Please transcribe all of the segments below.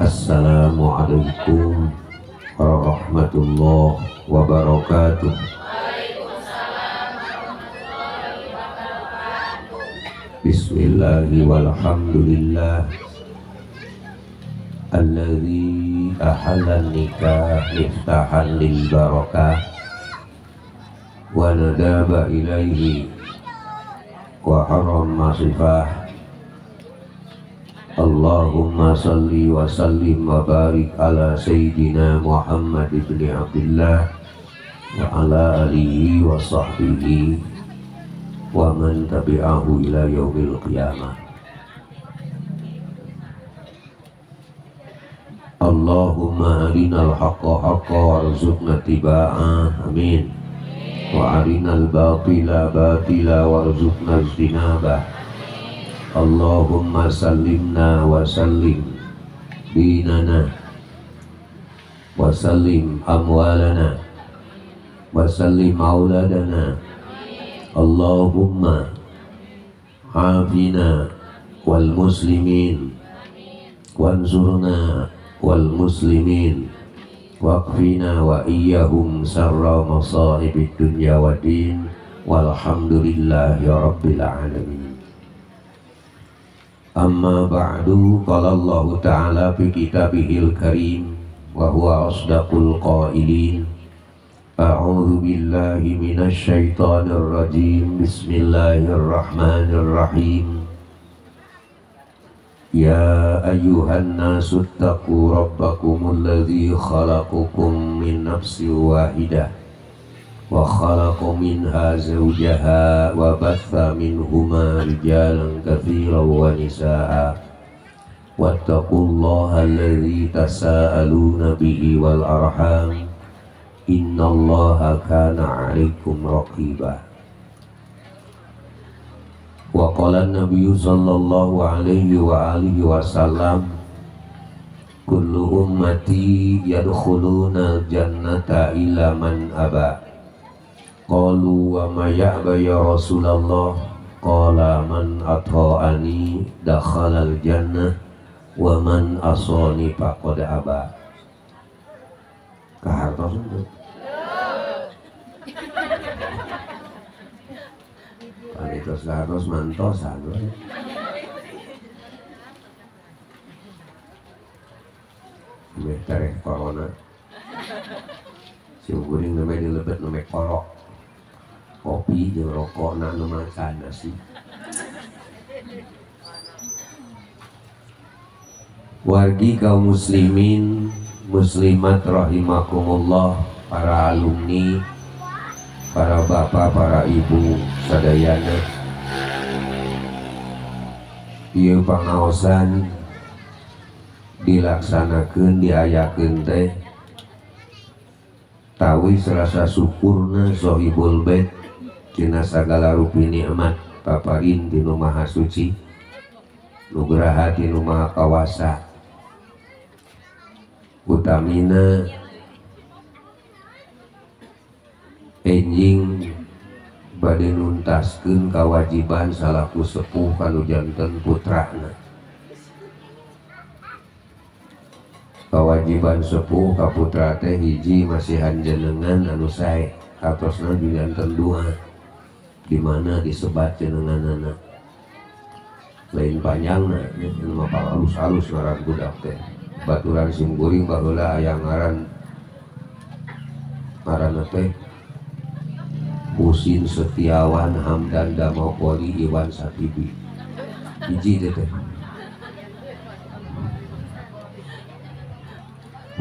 Assalamualaikum warahmatullahi wabarakatuh. Bismillahi walhamdulillah alladzi ahalla nikah miftahan lil barakah wa nadaba ilaihi wa haram masifah. Allahumma salli wa sallim wa barik ala sayyidina Muhammad ibn Abdullah wa ala alihi wa sahbihi wa man tabi'ahu ila yaumil qiyamah. Allahumma arinal haqqa haqqa warzuqna tiba'ah, amin. Wa arinal batila batila warzuqna ijtinabah. Allahumma sallimna wa sallim dinana wa sallim amwalana wa sallim auladana. Allahumma afina wal muslimin wansurna wal muslimin waqfina wa iyyahum sarra masaibid dunya waddin walhamdulillahi rabbil alamin. Amma ba'du, qala Allah ta'ala fi kitabihil karim wa huwa asdaqul qailin. A'udzu billahi minasy syaithanir rajim. Bismillahirrahmanirrahim. Ya ayyuhan nasu taqu rabbakumul ladzi khalaqakum min nafsin wahidah wa khalaqa minha zawjaha wa batha minhuma rijalan katsiran wa nisaa wattaqullaha alladzi tasaaluna bihi wal arham innallaha kana 'alaikum raqiba. Wa qala an-nabiyyu sallallahu alaihi wa alihi wasallam kullu ummati yadkhuluna jannata illa man aba. Qalu wa ma ya'ba ya Rasulullah? Qala man ata'ani dakhalal jannah wa man asani faqad aba. Kahartos itu. Kalitos kahartos mantosan. Meh tareh corona. Si guring namanya dilebet namanya korok. Kopi jeung rokok na nu makan nasi. Wargi kaum muslimin muslimat rahimakumullah, para alumni, para bapak, para ibu sadayana. Ieu pangaosan dilaksanakeun diayakeun teh tawis rasa syukurna sohibul bait tina sagala rupi nikmat paparin tinu maha suci nugraha tinu maha kawasa utamina enjing bade nuntaskeun kawajiban salaku sepuh kanu janten putrana. Kewajiban sepuh ka putra teh hiji masihan jenengan anu sae katosna janten dua dimana disebat jenenganana lain panjangna anu mah halus-halus ngaran budak teh baturan simkuring baheula aya ngaran teh Husin Setiawan Hamdan Damopoli Iwan Satibi hiji teh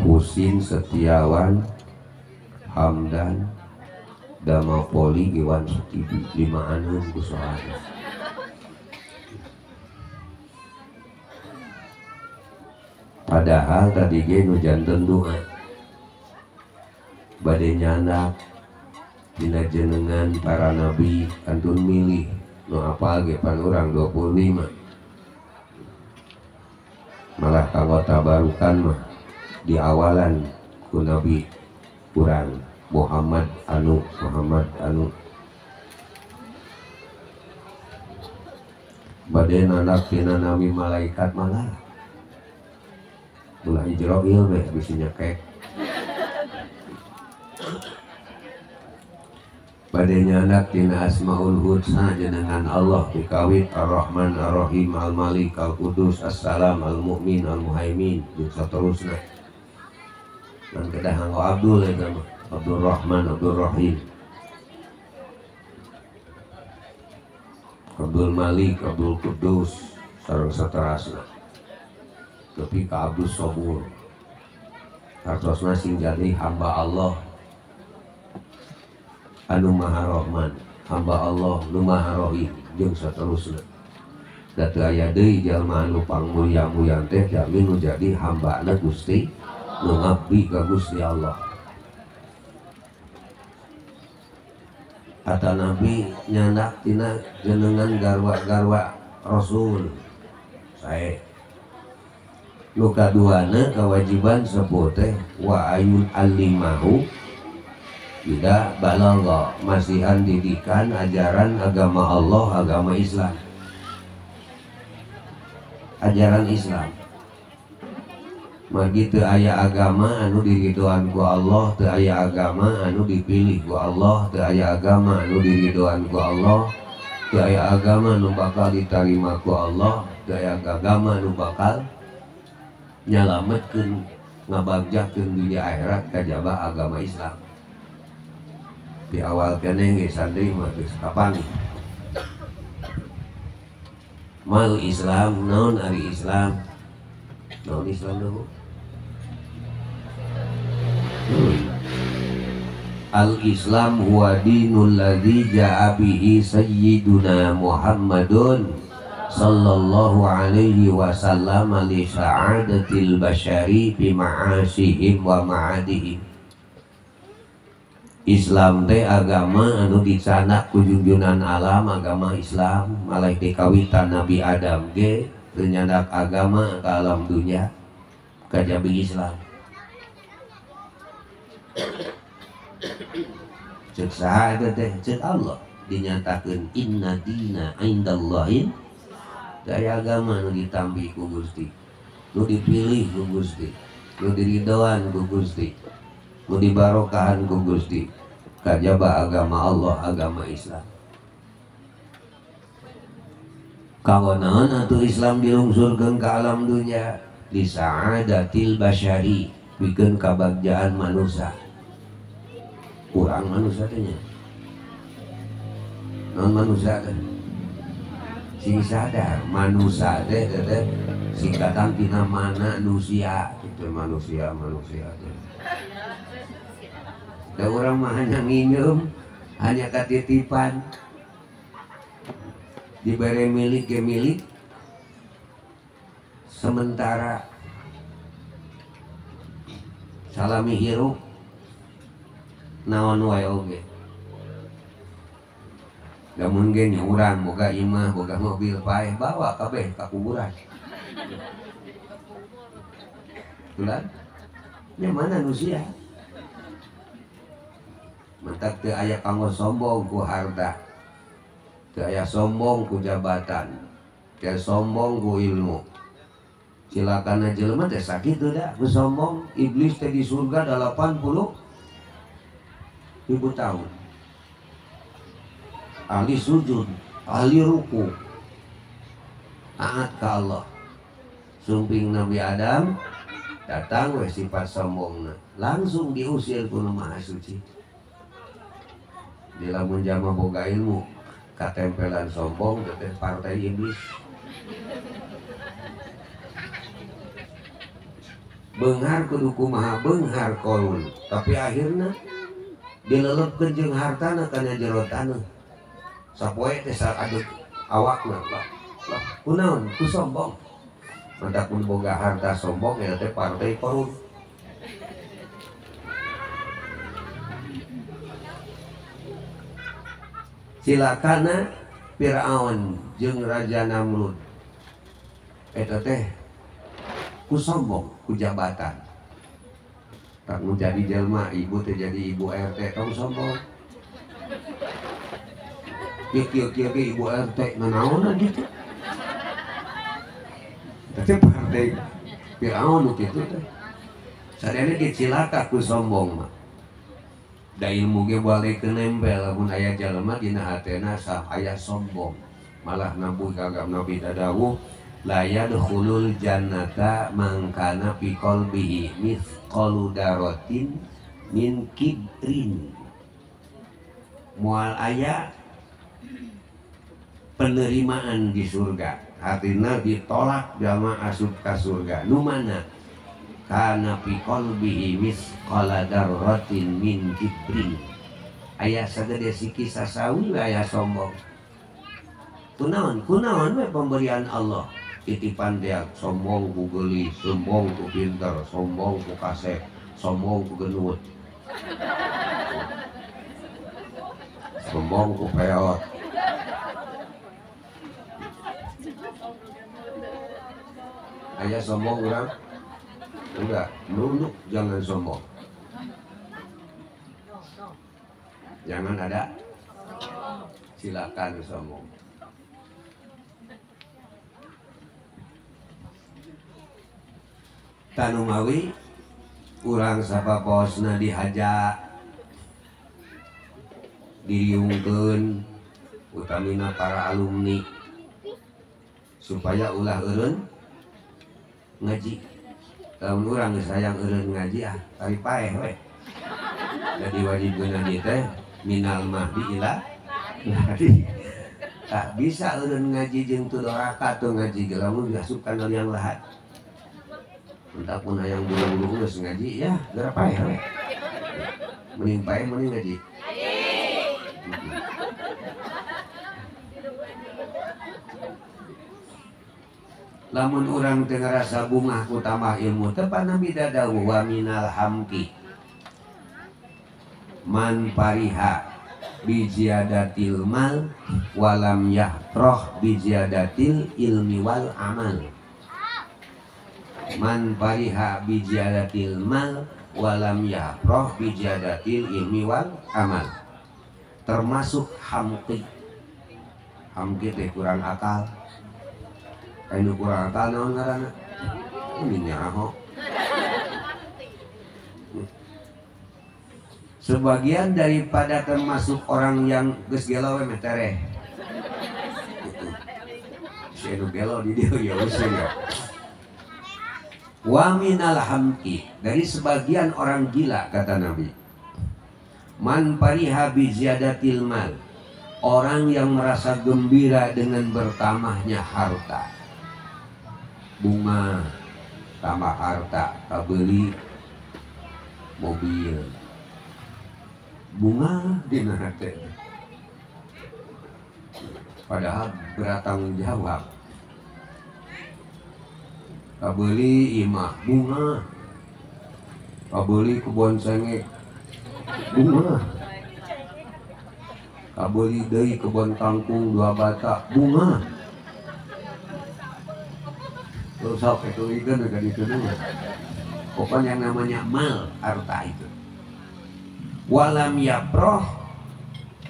Husin Setiawan Hamdan Damopoli Iwan Sutibi 5 kusoana. Padahal tadi ge nu janten doa bade nyandak dina jenengan para nabi kantun milih nu apal ge pan urang 25 malah kanggo tabarukan mah di awalan ku nabi urang Muhammad anu badai nanak tina nami malaikat malah ulah hijrah ieu be bisa nyekek badai nyanak tina asmaul husna jenengan Allah dikawit ar-Rahman ar-Rahim al-Malik al-Qudus as-Salam al-Mu'min al-Muhaimin dan seterusnya dan kedah nganggo Abdul ya mah Abdul Rahman Abdul Rahim Abdul Malik Abdul Qudus sareng saterasna tapi ka Abdul Sabur artosna sing jadi hamba Allah anu Maha Rahman hamba Allah nu Maha Rahim jeung saterusna da teu aya deui jalma anu pangmulia-mulian teh jami nu jadi hambana Gusti nu ngabdi ka Gusti Allah. Kata Nabi nyandak tina jenengan garwa-garwa Rasul sae nu kaduana kewajiban sepuh teh wa ayun alimahu tidak balagha masihan didikan ajaran agama Allah agama Islam ajaran Islam magi teu aya agama anu diridoan ku Allah teu aya agama anu dipilih ku Allah teu aya agama anu diridoan ku Allah teu aya agama anu bakal diterima ku Allah teu aya agama anu bakal nyalametkeun ngabagjakeun dunia akhirat kajaba agama Islam di awal kene ge santri mah geus kapangi mal Islam naon ari Islam naon Islam dulu Al-Islam huwa dinul ladzi ja'a bihi sayyiduna Muhammadun sallallahu alaihi wasallam li sa'adatil bashari bi ma'asihim wa ma'adihim. Islam teh agama anu dicanak ku junjunan alam agama Islam malih dikawitan Nabi Adam ge teu nyandak agama ka alam dunya kajabi Islam. Cek saha eta teh cek Allah dinyatakeun inna dina indallahi daya agama nu ditampi ku Gusti nu dipilih ku Gusti nu diridoan ku Gusti nu dibarokahan ku Gusti kajaba agama Allah agama Islam. Kawanaan atuh Islam dilungsurkeun ka alam dunya li sa'adatil basyari pikeun kabagjaan manusia kurang manusia teh nya non manusia teh sing sadar manusia teh singkatan tina mana manusia itu manusia teh da urang mah hanya nginjem hanya katitipan dibere milik ke milik sementara salami hirup naon wae oge lamun ge urang boga imah boga mobil paeh bawa kabeh ka kuburan tulan nya mana manusia mentak teu aya kanggo sombong ku harta teu aya sombong ku jabatan teu sombong ku ilmu silakan jelema teh sakitu da ku sombong iblis teh di surga 80.000 tahun ahli sujud ahli ruku taat ke Allah sumping Nabi Adam datang we sifat sombongna langsung diusir ku Nu Maha Suci di lamun jama boga ilmu katempelan sombong teh partai iblis beunghar kudu kumaha beunghar kolun tapi akhirna dilelepkeun jeung hartana kana jero taneuh sapoe teh aduk awakna lah kunaon ku sombong mantap pun boga harta sombong ya teh partai korup silakana Firaun jeung Raja Namrud eta teh ku sombong ku jabatan tak mau jadi jelma ibu teh jadi ibu RT tong sombong kieu ibu RT nanaon gitu teh partai Firaun nu kitu teh. Sadene dicilaka ku sombong mah. Da ilmu ge balik teu nempel lamun aya jalema dina hatena aya sombong. Malah nabu kagak nabi dawuh la yadkhulul jannata man kana fi qalbihi mithqalu daratin min kibrin. Moal aya penerimaan di surga, artinya ditolak jalma asup ka surga. Nu mana? Kana fi qalbihi misqala darratin min kibrin. Aya sagede siki sasawi aya sombong. Kunaon we pemberian Allah. Titipan dia sombong ku geuli, sombong ku pinter, sombong ku kasep, sombong ku genut. Sombong ku peot. Aya sombong urang? Enggak, nunduk jangan sombong. Jangan ada. Silakan sombong. Tanu mawi urang sapaposna dihaja diriungkeun utamina para alumni supaya ulah eureun ngaji. Lamun urang geus hayang eureun ngaji tari paeh we. Jadi wajibkeun ieu teh minal mahdi ila lahdi. Tak bisa eureun ngaji jeung teu doraka tuh ngaji ge lamun diasup kana liang lahat. Entah pun hayang buru-buru geus ngaji ya gara paeh we. Mending paeh mending ngaji. Lamun urang teu ngarasa bungah ku tambah ilmu teh Nabi dawuh wa minal hamki man pariha bi ziyadatil mal walam yahroh bi ziyadatil ilmi wal amal. Man pariha bi ziyadatil mal walam yahroh bi ziyadatil ilmi wal amal. Termasuk hamki. Hamki teh kurang akal. Anu kurang akal naon ngaranna? Ini nyaho. Sebagian daripada termasuk orang yang geus gelo we metereh. Si anu gelo di dieu ya usul ya. Wa minal hamki, dari sebagian orang gila kata Nabi. Man pariha bi ziyadatil mal. Orang yang merasa gembira dengan bertambahnya harta. Bunga tambah harta, kabeli mobil. Bunga dina hate. Padahal beratanggung jawab. Kabeli imah bunga. Kabeli kebon sengek bunga. Kabeli deui kebon kangkung 2 bata bunga. Terus sok itu ikan agak dituduh. Pokoknya yang namanya mal harta itu. Walam yaproh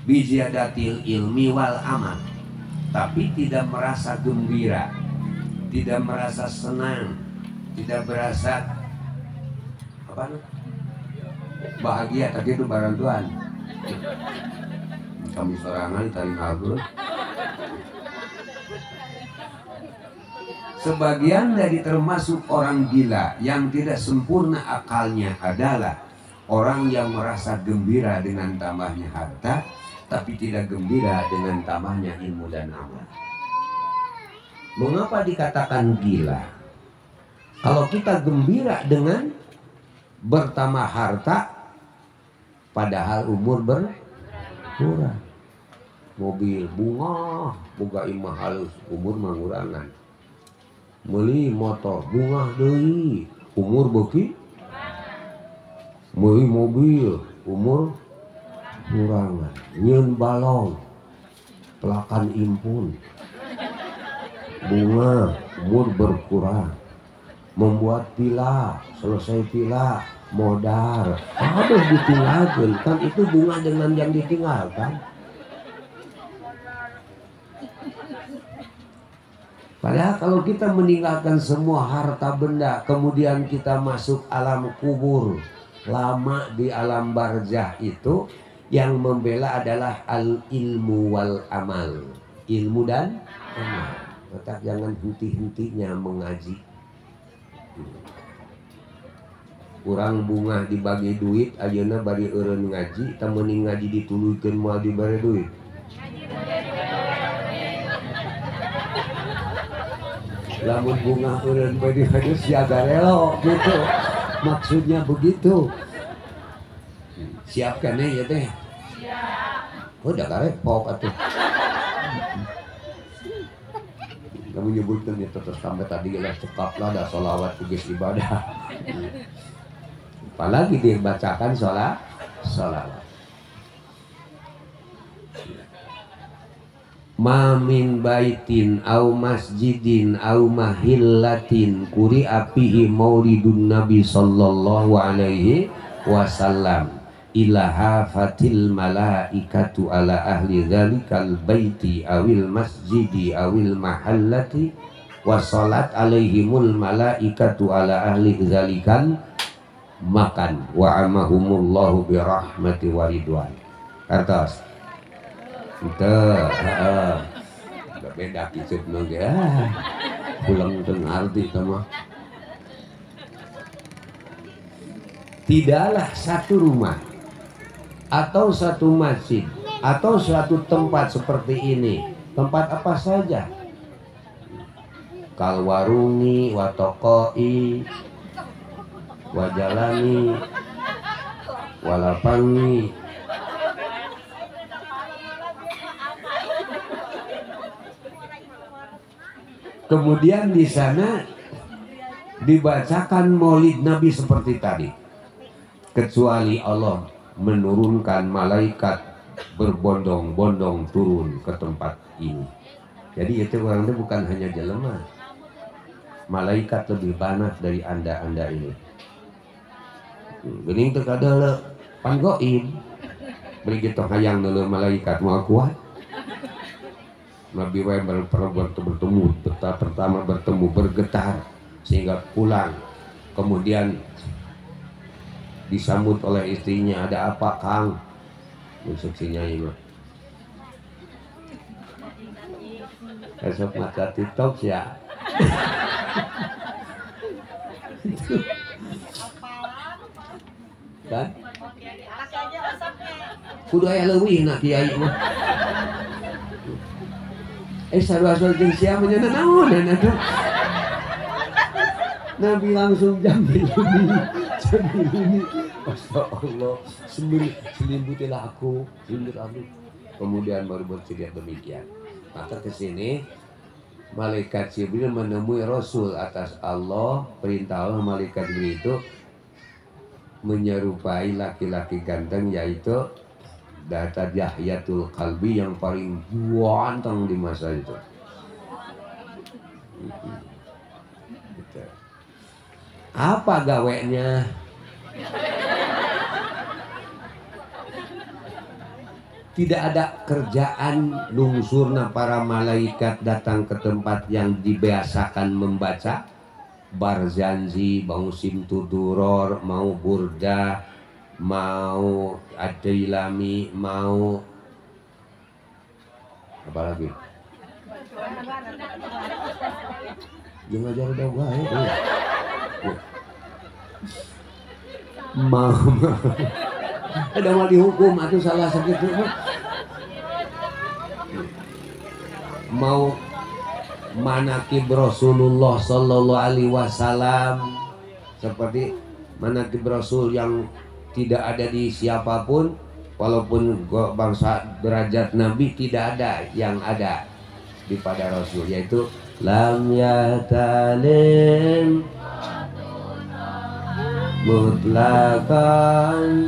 biziyadatil ilmi wal amal. Tapi tidak merasa gembira, tidak merasa senang, tidak merasa apa? Bahagia. Tapi itu barang Tuhan. Kami sorangan tadi ngabur. Sebagian dari termasuk orang gila yang tidak sempurna akalnya adalah orang yang merasa gembira dengan tambahnya harta, tapi tidak gembira dengan tambahnya ilmu dan amal. Mengapa dikatakan gila? Kalau kita gembira dengan bertambah harta, padahal umur berkurang. Mobil bunga, boga imah halus, umur mengurangan. Meuli motor bunga deui, umur beuki. Meuli mobil, umur kurangan. Nyeun balong, pelakan impun. Bunga, umur berkurang. Membuat pila, selesai pila, modar. Harus ditinggalkan, kan itu bunga dengan yang ditinggalkan. Padahal kalau kita meninggalkan semua harta benda, kemudian kita masuk alam kubur, lama di alam barzah itu, yang membela adalah al ilmu wal amal, ilmu dan amal. Maka jangan henti-hentinya mengaji. Kurang bunga dibagi duit, ayeuna bari eureun ngaji, teu mending ngaji ditulukeun moal dibari duit. Lamun bunga eureun bari hade siaga relo gitu. Maksudnya begitu. Siapkan ya teh. Siap. Oh, udah karepok atuh. Kamu nyebutkan ya terus sampai tadi gelas cekap lah dah sholawat tugas ibadah. Apalagi dibacakan sholawat. Ma min baitin au masjidin au mahillatin kuri apihi maulidun nabi sallallahu alaihi wasallam ilaha fatil malaikatu ala ahli dzalikal baiti awil masjidi awil mahallati wa salat alaihimul malaikatu ala ahli dzalikal makan wa amahumullahu birahmati waridwan. Kartos itu beda kicip nge pulang tengah arti sama. Tidaklah satu rumah atau satu masjid atau suatu tempat seperti ini, tempat apa saja, kal warungi watokoi wajalani walapangi, kemudian di sana dibacakan maulid Nabi seperti tadi, kecuali Allah menurunkan malaikat berbondong-bondong turun ke tempat ini. Jadi itu orang itu bukan hanya jelema, malaikat lebih banyak dari anda ini. Bening terkadang panggoib beri kita hayang dulu malaikat mau kuat. Nabi Wae bertemu pertama bertemu bergetar sehingga pulang, kemudian disambut oleh istrinya. Ada apa Kang? Instruksinya ini esok maca TikTok ya. Kan? Kudu aya leuwih na kiai mah. Sarua-sarua jeung sia mah nyana naon atuh. Nabi langsung jambil ini. Astagfirullah, selimbutilah aku. Kemudian baru bercerita demikian. Maka ke sini malaikat Jibril menemui Rasul atas Allah, perintah Allah malaikat Jibril itu menyerupai laki-laki ganteng, yaitu data Yahyatul Kalbi yang paling ganteng di masa itu. Apa gawenya? Tidak ada kerjaan lungsurna para malaikat datang ke tempat yang dibiasakan membaca Barzanji, mau Simtuduror, mau Burda, mau Ad-Dailami, mau apa lagi? Jangan ajar dah wae. Mau ada mau dihukum atau salah segitu mau manakib Rasulullah sallallahu alaihi wasallam, seperti manakib Rasul yang tidak ada di siapapun, walaupun bangsa derajat Nabi tidak ada yang ada di pada Rasul, yaitu lam yatalim mutlakan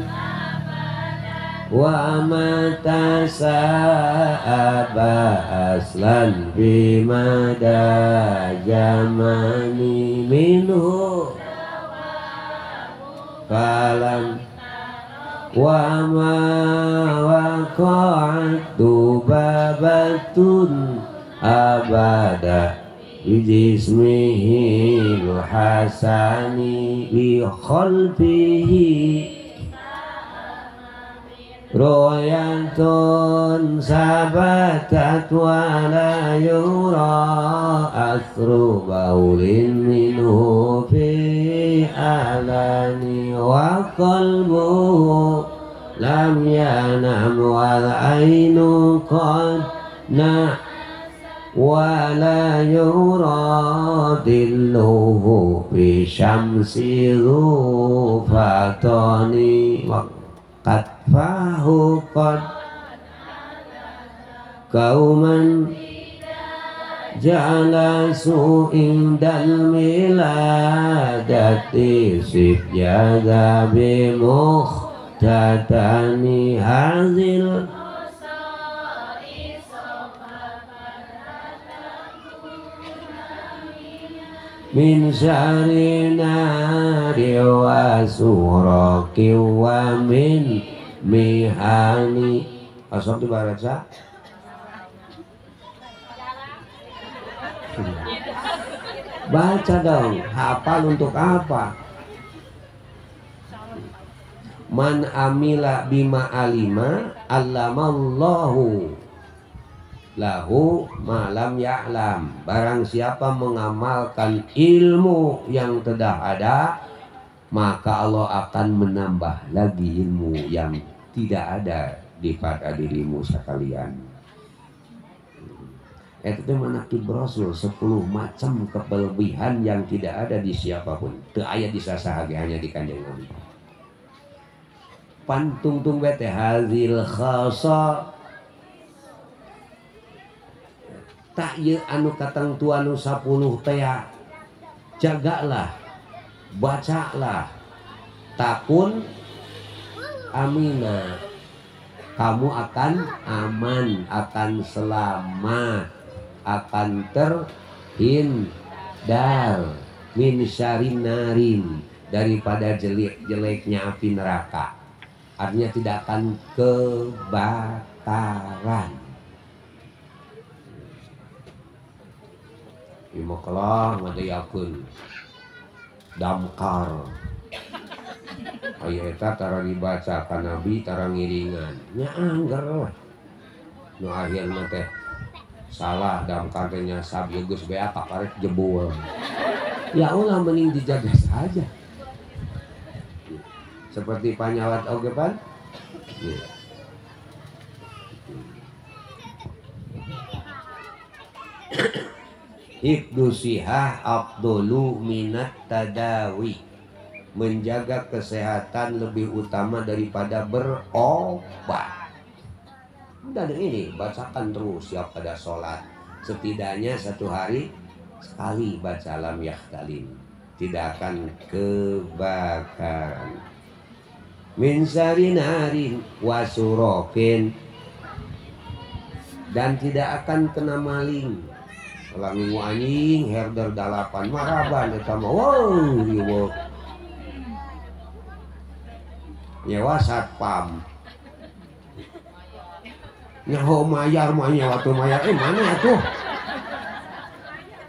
wa mata sa'aba aslan bimada jamani minhu kalam wa ma waqa'tu babatun abada bijismihil hasani bi khalfihi royatun sabatat wa la yura asru baulin minhu fi alani wa qalbuhu lam yanam wal ainu qad na wa la yura dilluhu fi syamsi rufatani katfahu qad kauman jalasu indal miladati sibjaga bimukhtatani hazil min syari nari wa suraki wa min mihani. Asal dibaca baca dong, hafal untuk apa? Man amila bima alima allamallahu lahu malam ya'lam. Barang siapa mengamalkan ilmu yang telah ada, maka Allah akan menambah lagi ilmu yang tidak ada di pada dirimu sekalian. Itu menakib Rasul 10 macam kelebihan yang tidak ada di siapapun. Itu ayat disasahage hanya di Kanjeng Nabi. Pantungtung bete hazil khasa tak ye anu katang tuanu 10 teh jagalah, bacalah, takun amina, kamu akan aman, akan selamat, akan terhindar min syarin narin, daripada jeleknya api neraka. Artinya tidak akan kebakaran. Imaklah ngadayakeun damkar. Aya eta tara dibaca ka Nabi tara ngiringan. Nya angger lah. Nu akhirna teh salah damkar teh nya sabi geus bea kaparet jebul. Ya Allah mending dijaga saja. Seperti panyawat oge pan. Ibdusihah afdolu minat tadawi. Menjaga kesehatan lebih utama daripada berobat. Dan ini bacakan terus siap pada sholat. Setidaknya 1 hari sekali baca lam yahtalim. Tidak akan kebakaran. Min syari narin wasurokin. Dan tidak akan kena maling. Kalau minggu anjing herder 8 maraban eta mah wow riweuh. Nyewa satpam. Nyaho mayar mah nyawa tuh mayar mana atuh?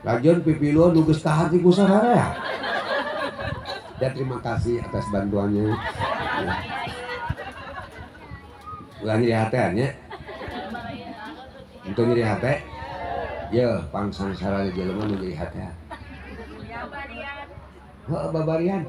Lagian pipiluan nu geus ka hati ku sararea. Dan terima kasih atas bantuannya. Ulah nyeri hateannya. Untuk nyeri hate. Ya, pangsang sarana jelema nu nyeri hate. Heeh, babarian.